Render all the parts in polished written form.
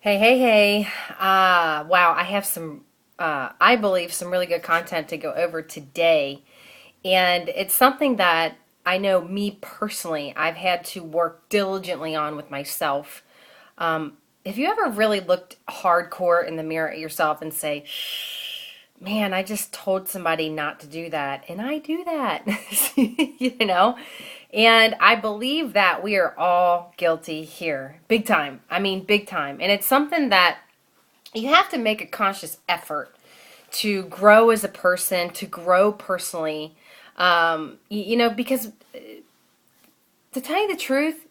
Hey, hey, hey. Wow, I have I believe, some really good content to go over today. And it's something that I know me personally, I've had to work diligently on with myself. Have you ever really looked hardcore in the mirror at yourself and say, man, I just told somebody not to do that, and I do that, you know? And I believe that we are all guilty here, big time. I mean, big time. And it's something that you have to make a conscious effort to grow as a person, to grow personally. Because to tell you the truth,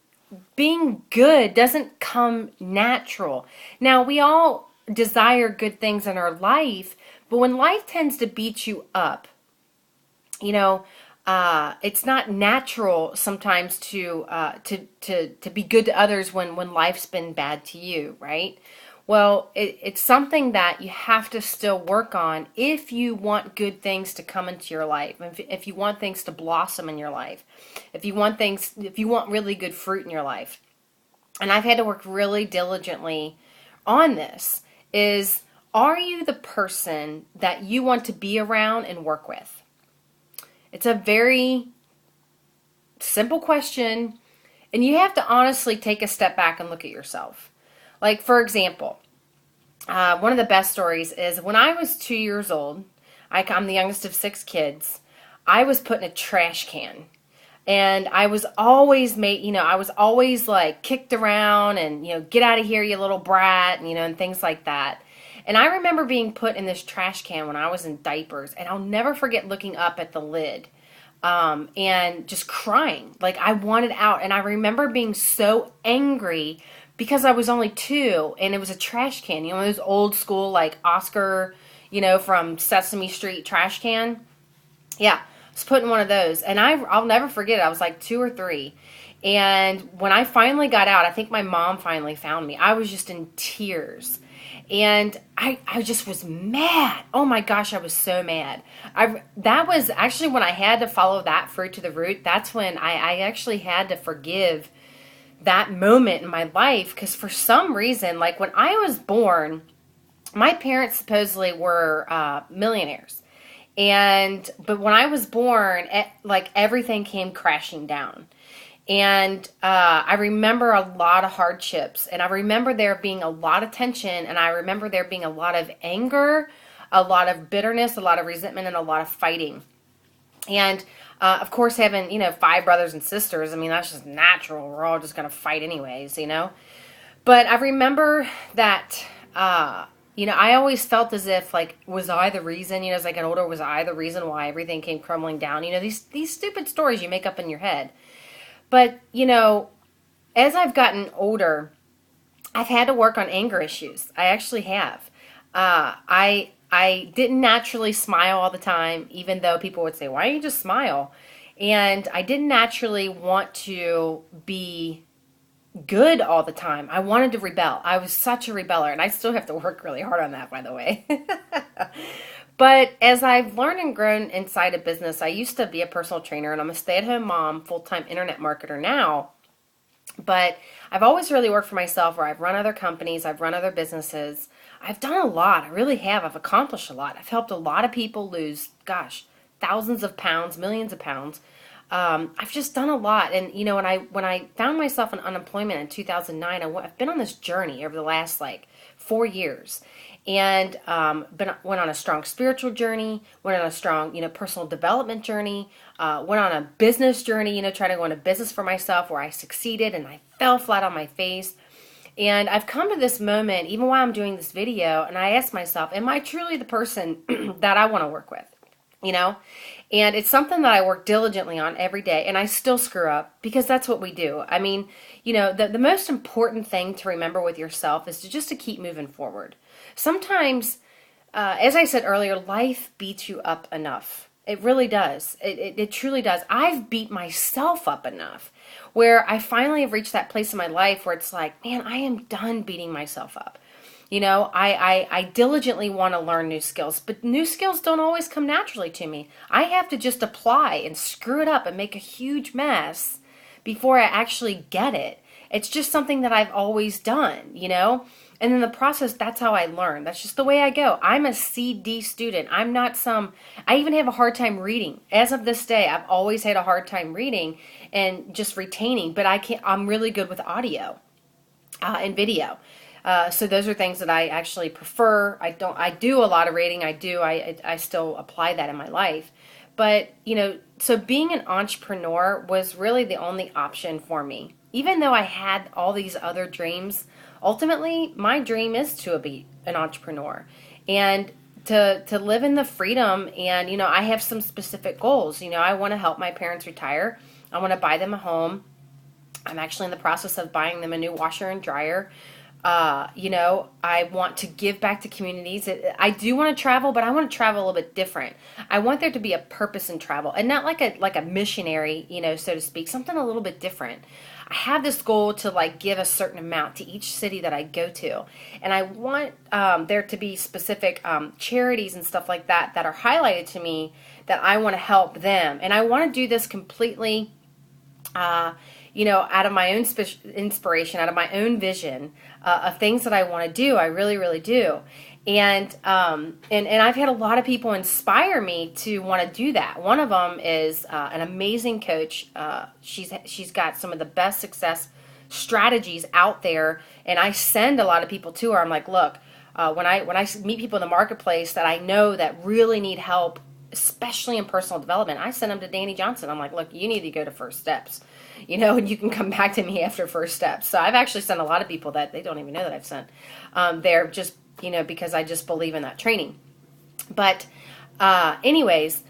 being good doesn't come natural. Now, we all desire good things in our life, but when life tends to beat you up, you know, it's not natural sometimes to be good to others when life's been bad to you, right? Well, it's something that you have to still work on if you want good things to come into your life, if you want things to blossom in your life, if you want really good fruit in your life. And I've had to work really diligently on this. Is are you the person that you want to be around and work with? It's a very simple question, and you have to honestly take a step back and look at yourself. Like, for example, one of the best stories is when I was 2 years old, I'm the youngest of six kids, I was put in a trash can. And I was always I was always like kicked around and, get out of here, you little brat, and things like that. And I remember being put in this trash can when I was in diapers, and I'll never forget looking up at the lid and just crying. Like, I wanted out. And I remember being so angry because I was only two and it was a trash can, those old school, like Oscar, from Sesame Street trash can. Yeah, I was put in one of those. And I'll never forget it. I was like two or three. And when I finally got out, I think my mom finally found me. I was just in tears. And I just was mad. Oh my gosh, I was so mad. That was actually when I had to follow that fruit to the root. That's when I actually had to forgive that moment in my life, because for some reason, like when I was born, my parents supposedly were millionaires. But when I was born, like everything came crashing down. And I remember a lot of hardships, and I remember there being a lot of tension, and I remember there being a lot of anger, a lot of bitterness, a lot of resentment, and a lot of fighting. And of course, having, five brothers and sisters, I mean, that's just natural. We're all just going to fight anyways. But I remember that, I always felt as if, like, was I the reason, as I got older, was I the reason why everything came crumbling down? These stupid stories you make up in your head. But, as I've gotten older, I've had to work on anger issues. I actually have. I didn't naturally smile all the time, even though people would say, why don't you just smile? And I didn't naturally want to be good all the time. I wanted to rebel. I was such a rebeller, and I still have to work really hard on that, by the way. But as I've learned and grown inside a business, I used to be a personal trainer, and I'm a stay-at-home mom, full-time internet marketer now. But I've always really worked for myself, where I've run other companies, I've run other businesses. I've done a lot. I really have. I've accomplished a lot. I've helped a lot of people lose, gosh, thousands of pounds, millions of pounds. I've just done a lot. And, when I found myself in unemployment in 2009, I've been on this journey over the last, like, 4 years. And went on a strong spiritual journey, went on a strong, personal development journey, went on a business journey, trying to go into business for myself, where I succeeded and I fell flat on my face. And I've come to this moment, even while I'm doing this video, and I ask myself, am I truly the person that I want to work with? And it's something that I work diligently on every day, and I still screw up, because that's what we do. I mean, the most important thing to remember with yourself is to keep moving forward. Sometimes, as I said earlier, life beats you up enough. It really does. It truly does. I've beat myself up enough where I finally have reached that place in my life where it's like, man, I am done beating myself up. I diligently want to learn new skills, but new skills don't always come naturally to me. I have to just apply and screw it up and make a huge mess before I actually get it. It's just something that I've always done, you know? And in the process, that's how I learn. That's just the way I go. I'm a CD student. I'm not I even have a hard time reading. As of this day, I've always had a hard time reading and just retaining, but I'm really good with audio and video. So those are things that I actually prefer. I do a lot of reading. I still apply that in my life. But, so being an entrepreneur was really the only option for me. Even though I had all these other dreams, ultimately my dream is to be an entrepreneur and to live in the freedom. And, I have some specific goals. I want to help my parents retire. I want to buy them a home. I'm actually in the process of buying them a new washer and dryer. I want to give back to communities. I do want to travel, but I want to travel a little bit different. I want there to be a purpose in travel and not like a missionary, so to speak, something a little bit different. I have this goal to give a certain amount to each city that I go to. And I want there to be specific charities and stuff like that are highlighted to me that I want to help them. And I want to do this completely out of my own inspiration, out of my own vision of things that I want to do. I really, really do. And I've had a lot of people inspire me to want to do that. One of them is an amazing coach. She's got some of the best success strategies out there, and I send a lot of people to her. I'm like, look, when I meet people in the marketplace that I know that really need help, especially in personal development, I send them to Danny Johnson. I'm like, look, you need to go to First Steps, and you can come back to me after First Steps. So I've actually sent a lot of people that they don't even know that I've sent there just, because I just believe in that training. But anyways,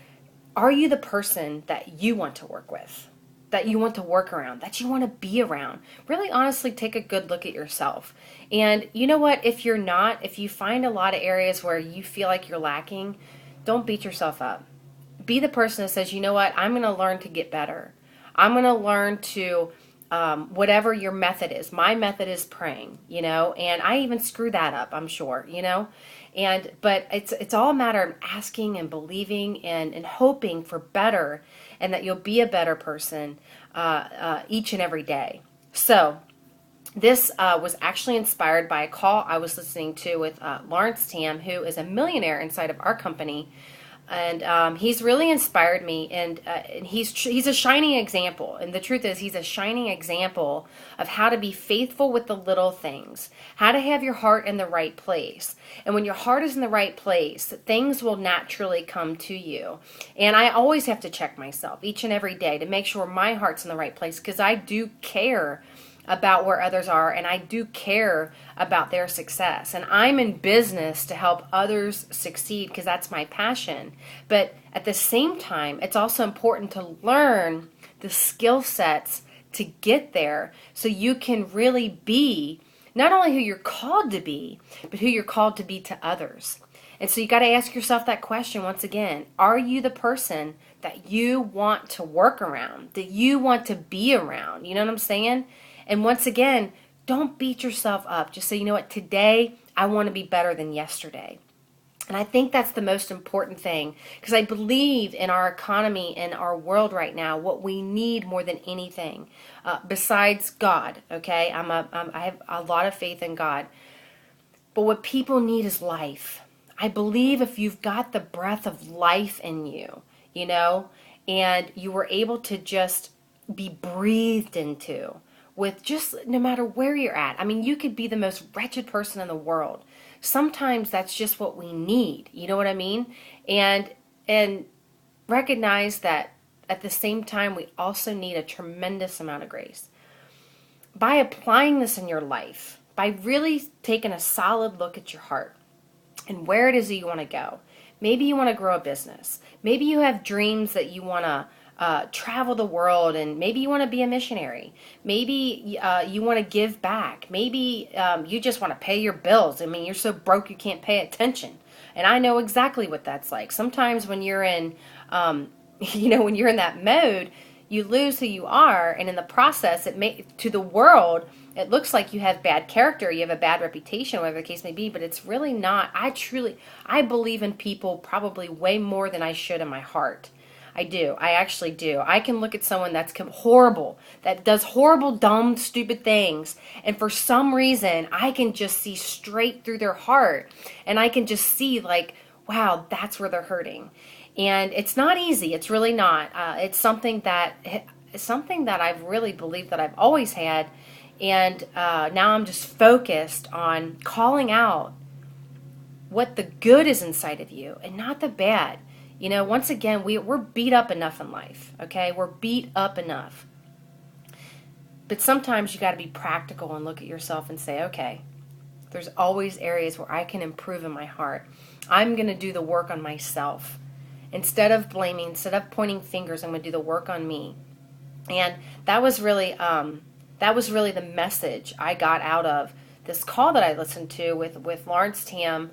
are you the person that you want to work with, that you want to work around, that you want to be around? Really honestly take a good look at yourself. And you know what, if you're not, if you find a lot of areas where you feel like you're lacking, don't beat yourself up. Be the person that says, you know what, I'm going to learn to get better. I'm going to learn to, whatever your method is. My method is praying, and I even screw that up, I'm sure, but it's all a matter of asking and believing and hoping for better, and that you'll be a better person each and every day. So this was actually inspired by a call I was listening to with Lawrence Tam, who is a millionaire inside of our company. And he's really inspired me, and he's a shining example. And the truth is, he's a shining example of how to be faithful with the little things, how to have your heart in the right place. And when your heart is in the right place, things will naturally come to you. And I always have to check myself each and every day to make sure my heart's in the right place, because I do care about where others are, and I do care about their success. And I'm in business to help others succeed because that's my passion. But at the same time, it's also important to learn the skill sets to get there so you can really be not only who you're called to be, but who you're called to be to others. And so you got to ask yourself that question once again. Are you the person that you want to work around, that you want to be around? You know what I'm saying? And once again, don't beat yourself up. Just say, you know what, today I want to be better than yesterday. And I think that's the most important thing, because I believe in our economy and our world right now, what we need more than anything, besides God, okay? I have a lot of faith in God. But what people need is life. I believe if you've got the breath of life in you, and you were able to just be breathed into, with just no matter where you're at. I mean, you could be the most wretched person in the world. Sometimes that's just what we need. You know what I mean? And recognize that at the same time, we also need a tremendous amount of grace. By applying this in your life, by really taking a solid look at your heart and where it is that you want to go. Maybe you want to grow a business. Maybe you have dreams that you want to travel the world, and maybe you want to be a missionary. Maybe you want to give back. Maybe you just want to pay your bills. I mean, you're so broke you can't pay attention. And I know exactly what that's like. Sometimes when you're in, when you're in that mode, you lose who you are, and in the process, to the world, it looks like you have bad character, you have a bad reputation, whatever the case may be, but it's really not. I believe in people probably way more than I should in my heart. I do. I actually do. I can look at someone that's horrible, that does horrible, dumb, stupid things, and for some reason, I can just see straight through their heart, and I can just see like, wow, that's where they're hurting. And it's not easy. It's really not. It's something that I've really believed that I've always had, and now I'm just focused on calling out what the good is inside of you and not the bad. You know, once again, we're beat up enough in life, okay? We're beat up enough. But sometimes you got to be practical and look at yourself and say, okay, there's always areas where I can improve in my heart. I'm going to do the work on myself. Instead of blaming, instead of pointing fingers, I'm going to do the work on me. And that was really the message I got out of this call that I listened to with Lawrence Tam.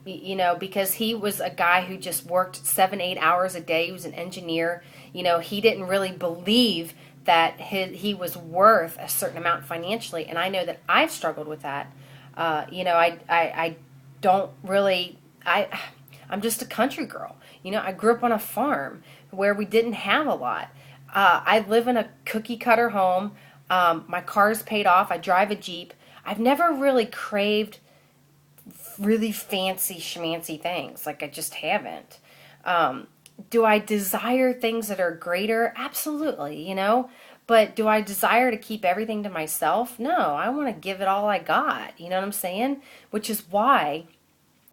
You know, because he was a guy who just worked 7-8 hours a day. He was an engineer. You know, he didn't really believe that he was worth a certain amount financially. And I know that I've struggled with that. You know, I don't really, I'm just a country girl. You know, I grew up on a farm where we didn't have a lot. I live in a cookie cutter home. My car's paid off. I drive a Jeep. I've never really craved really fancy schmancy things. Like, I just haven't. Do I desire things that are greater? Absolutely, you know. But do I desire to keep everything to myself? No, I want to give it all I got. You know what I'm saying? Which is why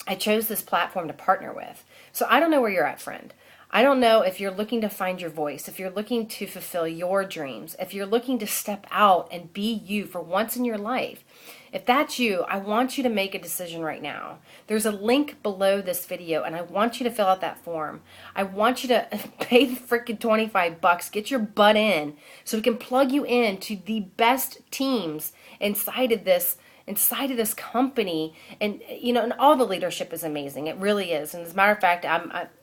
I chose this platform to partner with. So I don't know where you're at, friend. I don't know if you're looking to find your voice, if you're looking to fulfill your dreams, if you're looking to step out and be you for once in your life. If that's you, I want you to make a decision right now. There's a link below this video, and I want you to fill out that form. I want you to pay the freaking $25, get your butt in, so we can plug you in to the best teams inside of this company. And you know, and all the leadership is amazing. It really is. And as a matter of fact,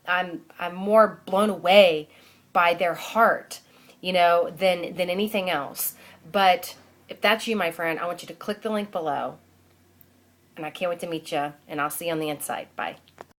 I'm more blown away by their heart, you know, than anything else. But if that's you, my friend, I want you to click the link below. And I can't wait to meet you. And I'll see you on the inside. Bye.